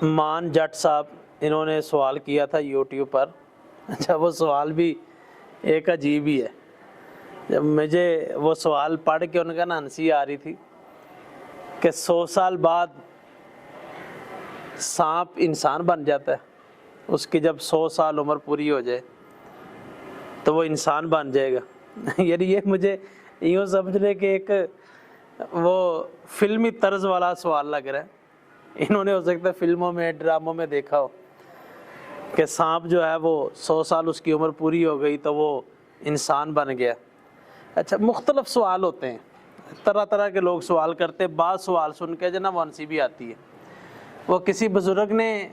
مان جٹ صاحب انہوں نے سوال کیا تھا یوٹیوب پر. اچھا وہ سوال بھی ایک عجیب ہی ہے. جب مجھے وہ سوال پڑھ کے ان کا نا ہنسی آ رہی تھی کہ 100 سال بعد سانپ انسان بن جاتا ہے. اس کی جب 100 سال عمر پوری ہو جائے تو وہ انسان بن جائے گا. یعنی یہ مجھے یوں سمجھ لے کہ ایک وہ فلمی طرز والا سوال لگ رہا ہے. انہوں نے ہو سکتا ہے فلموں میں ڈراموں میں دیکھا ہو کہ سانپ جو ہے وہ 100 سال اس کی عمر پوری ہو گئی تو وہ انسان بن گیا. اچھا مختلف سوال ہوتے ہیں, طرح طرح کے لوگ سوال کرتے ہیں. بعض سوال سن کے جو نا وہ ہنسی بھی آتی ہے. وہ کسی بزرگ نے,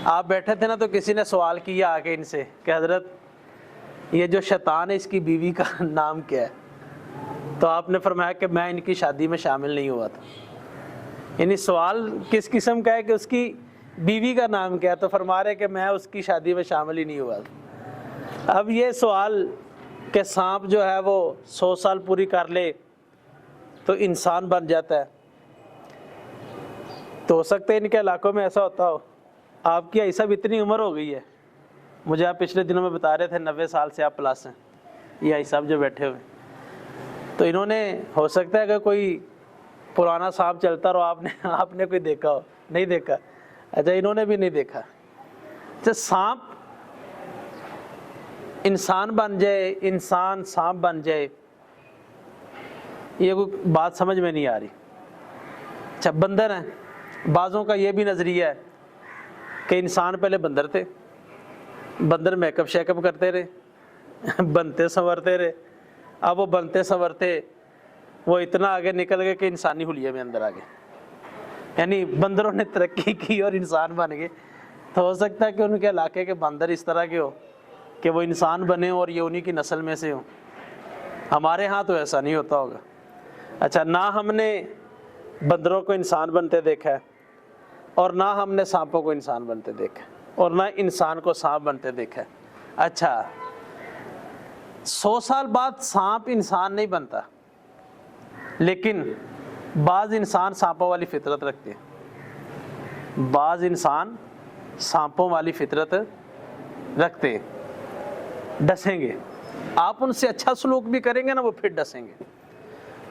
آپ بیٹھے تھے نا تو کسی نے سوال کیا آ کے ان سے کہ حضرت یہ جو شیطان ہے اس کی بیوی کا نام کیا ہے؟ تو آپ نے فرمایا کہ میں ان کی شادی میں شامل نہیں ہوا تھا. یعنی سوال کس قسم کا ہے کہ اس کی بیوی کا نام کیا ہے, تو فرما رہے کہ میں اس کی شادی میں شامل ہی نہیں ہوا تھا. اب یہ سوال کہ سانپ جو ہے وہ 100 سال پوری کر لے تو انسان بن جاتا ہے, تو ہو سکتا ہے ان کے علاقوں میں ایسا ہوتا ہو. آپ کی ایسا بھی اتنی عمر ہو گئی ہے, مجھے آپ پچھلے دنوں میں بتا رہے تھے 90 سال سے آپ پلس ہیں یہ آئی صاحب جو بیٹھے ہوئے. تو انہوں نے ہو سکتا ہے کہ کوئی پرانا سانپ چلتا رہو, آپ نے کوئی دیکھا ہو, نہیں دیکھا. اچھا انہوں نے بھی نہیں دیکھا. اچھا سانپ انسان بن جائے, انسان سانپ بن جائے, یہ کوئی بات سمجھ میں نہیں آ رہی. اچھا بندر ہیں, بعضوں کا یہ بھی نظریہ ہے کہ انسان پہلے بندر تھے, بندر میک اپ شیک اپ کرتے رہے, بنتے سنورتے رہے. اب وہ بنتے سنورتے وہ اتنا آگے نکل گئے کہ انسانی حلیے میں اندر آ گئے. یعنی بندروں نے ترقی کی اور انسان بن گئے. تو ہو سکتا ہے کہ ان کے علاقے کے بندر اس طرح کے ہو کہ وہ انسان بنے اور یہ انہی کی نسل میں سے ہوں. ہمارے ہاں تو ایسا نہیں ہوتا ہوگا. اچھا نہ ہم نے بندروں کو انسان بنتے دیکھا ہے اور نہ ہم نے سانپوں کو انسان بنتے دیکھا ہے اور نہ انسان کو سانپ بنتے دیکھا ہے. اچھا 100 سال بعد سانپ انسان نہیں بنتا, لیکن بعض انسان سانپوں والی فطرت رکھتے ہیں, بعض انسان سانپوں والی فطرت رکھتے ہیں, ڈسیں گے. آپ ان سے اچھا سلوک بھی کریں گے نا وہ پھر ڈسیں گے.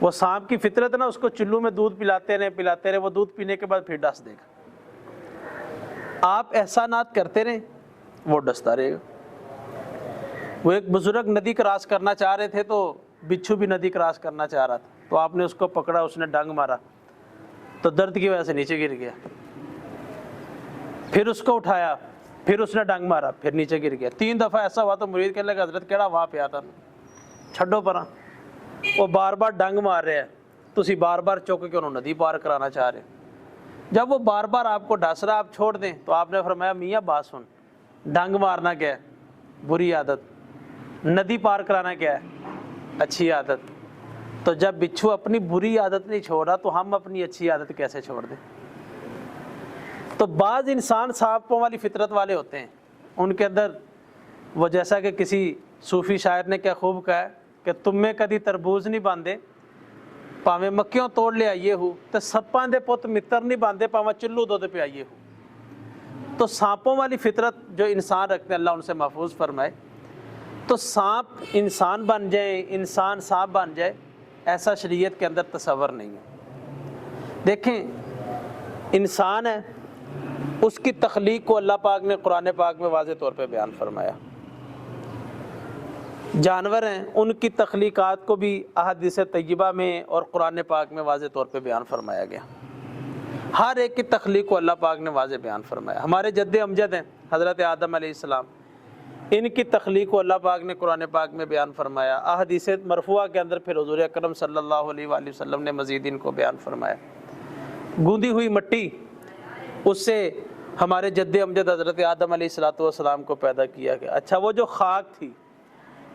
وہ سانپ کی فطرت ہے نا, اس کو چلو میں دودھ پلاتے رہے, وہ دودھ پینے کے بعد پھر ڈس دے گا. آپ احسانات کرتے رہیں وہ ڈستا رہے گا. وہ ایک بزرگ ندی کراس کرنا چاہ رہے تھے تو بچھو بھی ندی کراس کرنا چاہ رہا تھا, تو آپ نے اس کو پکڑا, اس نے ڈنگ مارا تو درد کی وجہ سے نیچے گر گیا. پھر اس کو اٹھایا, پھر اس نے ڈنگ مارا, پھر نیچے گر گیا. 3 دفعہ ایسا ہوا تو مرید کہنے لگا حضرت کیڑا وہاں پہ آتا چھڈو پرا. وہ بار بار ڈنگ مار رہے ہیں, تسی بار بار چک کے انہوں ندی پار کرانا چاہ رہے. جب وہ بار بار آپ کو ڈس رہا آپ چھوڑ دیں, تو آپ نے فرمایا میاں بات سن, ڈنگ مارنا کیا ہے بری عادت, ندی پار کرانا کیا ہے اچھی عادت. تو جب بچھو اپنی بری عادت نہیں چھوڑ رہا تو ہم اپنی اچھی عادت کیسے چھوڑ دیں. تو بعض انسان سانپوں والی فطرت والے ہوتے ہیں, ان کے اندر وہ جیسا کہ کسی صوفی شاعر نے کیا خوب کہا ہے کہ تم میں کدی تربوز نہیں باندھے پاویں مکیوں توڑ لے آئیے ہو, تو سپاں دے پت متر نہیں باندھے پاویں چلو دودھ پہ آئیے ہو. تو سانپوں والی فطرت جو انسان رکھتے ہیں اللہ ان سے محفوظ فرمائے. تو سانپ انسان بن جائے, انسان سانپ بن جائے, ایسا شریعت کے اندر تصور نہیں ہے. دیکھیں انسان ہے, اس کی تخلیق کو اللہ پاک نے قرآن پاک میں واضح طور پہ بیان فرمایا. جانور ہیں, ان کی تخلیقات کو بھی احادیث طیبہ میں اور قرآن پاک میں واضح طور پہ بیان فرمایا گیا. ہر ایک کی تخلیق کو اللہ پاک نے واضح بیان فرمایا. ہمارے جد امجد ہیں حضرت آدم علیہ السلام, ان کی تخلیق کو اللہ پاک نے قرآن پاک میں بیان فرمایا. احادیث مرفوعہ کے اندر پھر حضور اکرم صلی اللہ علیہ وآلہ وسلم نے مزید ان کو بیان فرمایا. گوندی ہوئی مٹی, اس سے ہمارے جد امجد حضرت آدم علیہ السلام کو پیدا کیا گیا. اچھا وہ جو خاک تھی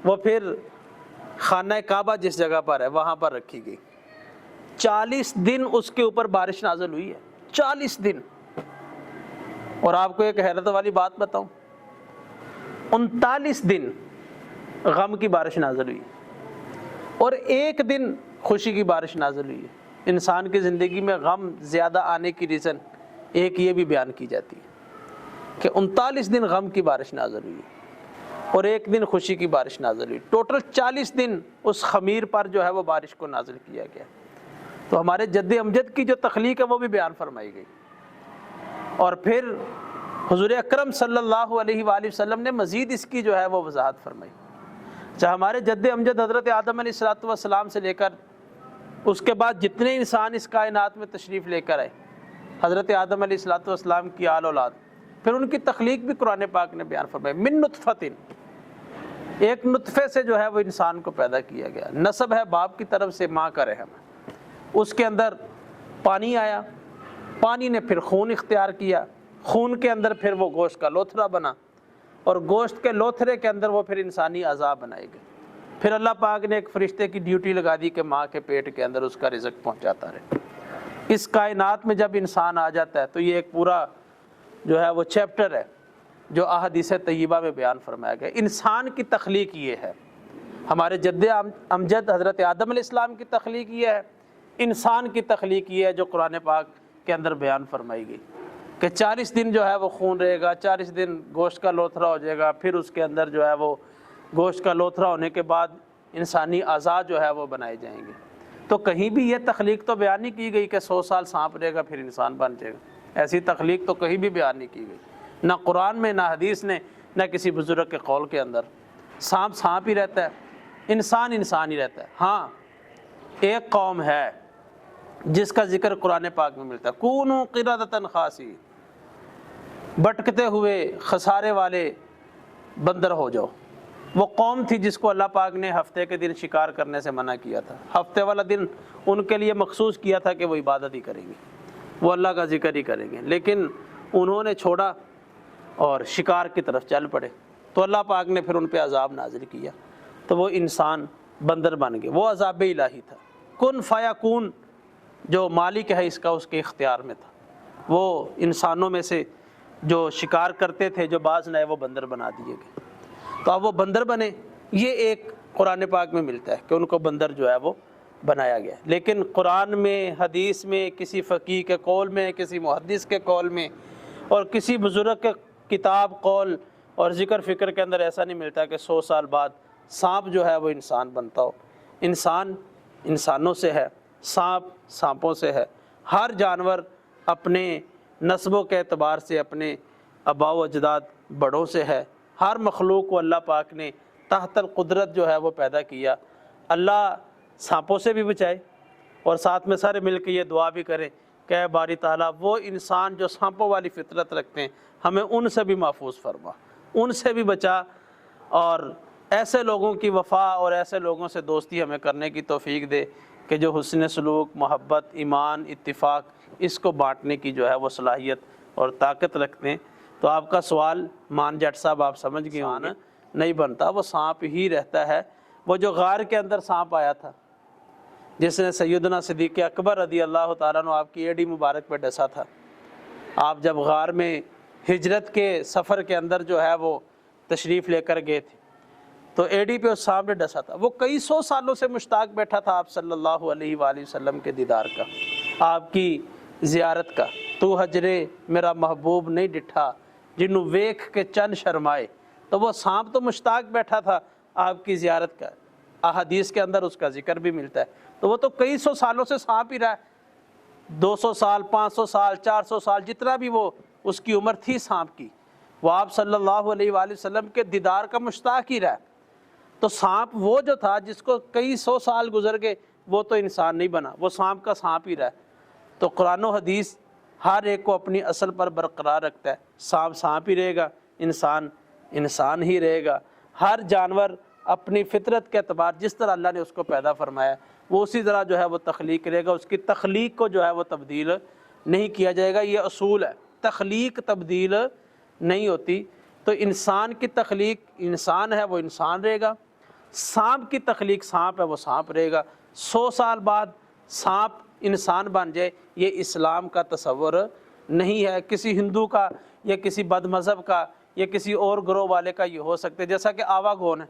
وہ پھر خانہ کعبہ جس جگہ پر ہے وہاں پر رکھی گئی. 40 دن اس کے اوپر بارش نازل ہوئی ہے, 40 دن. اور آپ کو ایک حیرت والی بات بتاؤں, 39 دن غم کی بارش نازل ہوئی اور 1 دن خوشی کی بارش نازل ہوئی ہے. انسان کی زندگی میں غم زیادہ آنے کی ریزن ایک یہ بھی بیان کی جاتی ہے کہ 39 دن غم کی بارش نازل ہوئی اور ایک دن خوشی کی بارش نازل ہوئی، ٹوٹل 40 دن اس خمیر پر جو ہے وہ بارش کو نازل کیا گیا۔ تو ہمارے جد امجد کی جو تخلیق ہے وہ بھی بیان فرمائی گئی، اور پھر حضور اکرم صلی اللہ علیہ وآلہ وسلم نے مزید اس کی جو ہے وہ وضاحت فرمائی۔ چاہے ہمارے جد امجد حضرت آدم علیہ السلام سے لے کر اس کے بعد جتنے انسان اس کائنات میں تشریف لے کر آئے، حضرت آدم علیہ السلام کی آل اولاد، پھر ان کی تخلیق بھی قرآن پاک نے بیان فرمائی۔ من نطفۃ، ایک نطفے سے جو ہے وہ انسان کو پیدا کیا گیا، نسب ہے باپ کی طرف سے، ماں کا رحم ہے، اس کے اندر پانی آیا، پانی نے پھر خون اختیار کیا، خون کے اندر پھر وہ گوشت کا لوتھڑا بنا، اور گوشت کے لوتھڑے کے اندر وہ پھر انسانی اعضاء بنائے گئے۔ پھر اللہ پاک نے ایک فرشتے کی ڈیوٹی لگا دی کہ ماں کے پیٹ کے اندر اس کا رزق پہنچاتا رہے۔ اس کائنات میں جب انسان آ جاتا ہے تو یہ ایک پورا جو ہے وہ چیپٹر ہے جو احادیث طیبہ میں بیان فرمایا گیا۔ انسان کی تخلیق یہ ہے، ہمارے جد امجد حضرت آدم علیہ السلام کی تخلیق یہ ہے، انسان کی تخلیق یہ ہے جو قرآن پاک کے اندر بیان فرمائی گئی کہ 40 دن جو ہے وہ خون رہے گا، 40 دن گوشت کا لوتھڑا ہو جائے گا، پھر اس کے اندر جو ہے وہ گوشت کا لوتھڑا ہونے کے بعد انسانی اعضاء جو ہے وہ بنائے جائیں گے۔ تو کہیں بھی یہ تخلیق تو بیان نہیں کی گئی کہ 100 سال سانپ رہے گا پھر انسان بن جائے گا، ایسی تخلیق تو کہیں بھی بیان نہیں کی گئی، نہ قرآن میں، نہ حدیث نے، نہ کسی بزرگ کے قول کے اندر۔ سانپ سانپ ہی رہتا ہے، انسان انسان ہی رہتا ہے۔ ہاں ایک قوم ہے جس کا ذکر قرآن پاک میں ملتا ہے، کونوا قردۃ خاسئین، بھٹکتے ہوئے خسارے والے بندر ہو جاؤ۔ وہ قوم تھی جس کو اللہ پاک نے ہفتے کے دن شکار کرنے سے منع کیا تھا، ہفتے والا دن ان کے لیے مخصوص کیا تھا کہ وہ عبادت ہی کریں گے، وہ اللہ کا ذکر ہی کریں گے، لیکن انہوں نے چھوڑا اور شکار کی طرف چل پڑے، تو اللہ پاک نے پھر ان پہ عذاب نازل کیا، تو وہ انسان بندر بن گئے۔ وہ عذاب الہی تھا، کن فیکون جو مالک ہے اس کا، اس کے اختیار میں تھا۔ وہ انسانوں میں سے جو شکار کرتے تھے، جو باز نئے، وہ بندر بنا دیے گئے، تو اب وہ بندر بنے۔ یہ ایک قرآن پاک میں ملتا ہے کہ ان کو بندر جو ہے وہ بنایا گیا، لیکن قرآن میں، حدیث میں، کسی فقیہ کے قول میں، کسی محدث کے قول میں، اور کسی بزرگ کے کتاب، قول اور ذکر فکر کے اندر ایسا نہیں ملتا کہ 100 سال بعد سانپ جو ہے وہ انسان بنتا ہو۔ انسان انسانوں سے ہے، سانپ سانپوں سے ہے، ہر جانور اپنے نسبوں کے اعتبار سے اپنے آباء و اجداد بڑوں سے ہے۔ ہر مخلوق کو اللہ پاک نے تحت القدرت جو ہے وہ پیدا کیا۔ اللہ سانپوں سے بھی بچائے، اور ساتھ میں سارے مل کے یہ دعا بھی کریں کہ اے باری تعالیٰ، وہ انسان جو سانپوں والی فطرت رکھتے ہیں ہمیں ان سے بھی محفوظ فرما، ان سے بھی بچا، اور ایسے لوگوں کی وفا اور ایسے لوگوں سے دوستی ہمیں کرنے کی توفیق دے کہ جو حسن سلوک، محبت، ایمان، اتفاق، اس کو بانٹنے کی جو ہے وہ صلاحیت اور طاقت رکھتے ہیں۔ تو آپ کا سوال مان جٹ صاحب آپ سمجھ گئے ہوں، نہیں بنتا، وہ سانپ ہی رہتا ہے۔ وہ جو غار کے اندر سانپ آیا تھا جس نے سیدنا صدیق اکبر رضی اللہ تعالیٰ عنہ آپ کی ایڑی مبارک پہ ڈسا تھا، آپ جب غار میں ہجرت کے سفر کے اندر جو ہے وہ تشریف لے کر گئے تھے تو ایڑی پہ اس سانپ نے ڈسا تھا۔ وہ کئی 100 سالوں سے مشتاق بیٹھا تھا آپ صلی اللہ علیہ وآلہ وسلم کے دیدار کا، آپ کی زیارت کا۔ تو ہجرے میرا محبوب نہیں ڈٹھا، جنوں ویکھ کے چند شرمائے۔ تو وہ سانپ تو مشتاق بیٹھا تھا آپ کی زیارت کا، احادیث کے اندر اس کا ذکر بھی ملتا ہے۔ تو وہ تو کئی 100 سالوں سے سانپ ہی رہا ہے، 200 سال، 500 سال، 400 سال، جتنا بھی وہ اس کی عمر تھی سانپ کی، وہ آپ صلی اللہ علیہ وآلہ وسلم کے دیدار کا مشتاق ہی رہا۔ تو سانپ وہ جو تھا جس کو کئی 100 سال گزر گئے، وہ تو انسان نہیں بنا، وہ سانپ کا سانپ ہی رہا۔ تو قرآن و حدیث ہر ایک کو اپنی اصل پر برقرار رکھتا ہے، سانپ سانپ ہی رہے گا، انسان انسان ہی رہے گا۔ ہر جانور اپنی فطرت کے اعتبار جس طرح اللہ نے اس کو پیدا فرمایا وہ اسی طرح جو ہے وہ تخلیق کرے گا، اس کی تخلیق کو جو ہے وہ تبدیل نہیں کیا جائے گا۔ یہ اصول ہے، تخلیق تبدیل نہیں ہوتی۔ تو انسان کی تخلیق انسان ہے وہ انسان رہے گا، سانپ کی تخلیق سانپ ہے وہ سانپ رہے گا۔ 100 سال بعد سانپ انسان بن جائے، یہ اسلام کا تصور نہیں ہے۔ کسی ہندو کا یا کسی بد مذہب کا یا کسی اور گروہ والے کا یہ ہو سکتا ہے، جیسا کہ آوا گون ہے۔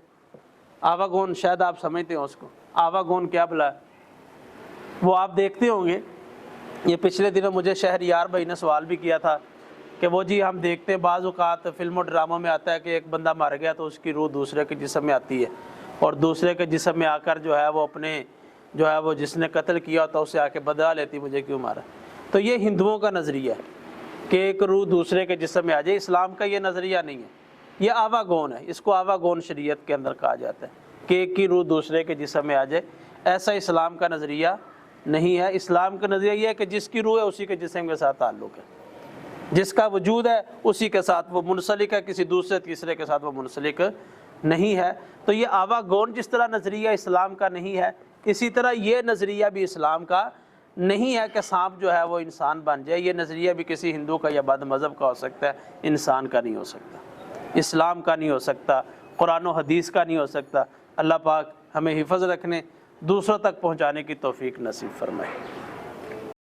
آوا گون شاید آپ سمجھتے ہو اس کو، آوا گون کیا بلا ہے؟ وہ آپ دیکھتے ہوں گے یہ پچھلے دنوں مجھے شہریار بھائی نے سوال بھی کیا تھا کہ وہ جی ہم دیکھتے ہیں بعض اوقات فلم و ڈراموں میں آتا ہے کہ ایک بندہ مر گیا تو اس کی روح دوسرے کے جسم میں آتی ہے، اور دوسرے کے جسم میں آ کر جو ہے وہ اپنے جو ہے وہ جس نے قتل کیا ہوتا اسے آ کے بدلا لیتی مجھے کیوں مارا۔ تو یہ ہندوؤں کا نظریہ ہے کہ ایک روح دوسرے کے جسم میں آ جائے، اسلام کا یہ نظریہ نہیں ہے، یہ آوا گون ہے، اس کو آوا گون شریعت کے اندر کہا جاتا ہے کہ ایک کی روح دوسرے کے جسم میں آ جائے۔ ایسا اسلام کا نظریہ نہیں ہے۔ اسلام کا نظریہ یہ ہے کہ جس کی روح ہے اسی کے جسم کے ساتھ تعلق ہے، جس کا وجود ہے اسی کے ساتھ وہ منسلک ہے، کسی دوسرے تیسرے کے ساتھ وہ منسلک نہیں ہے۔ تو یہ آوا گون جس طرح نظریہ اسلام کا نہیں ہے، اسی طرح یہ نظریہ بھی اسلام کا نہیں ہے کہ سانپ جو ہے وہ انسان بن جائے۔ یہ نظریہ بھی کسی ہندو کا یا بد مذہب کا ہو سکتا ہے، انسان کا نہیں ہو سکتا، اسلام کا نہیں ہو سکتا، قرآن و حدیث کا نہیں ہو سکتا۔ اللہ پاک ہمیں حفظ رکھنے، دوسروں تک پہنچانے کی توفیق نصیب فرمائے۔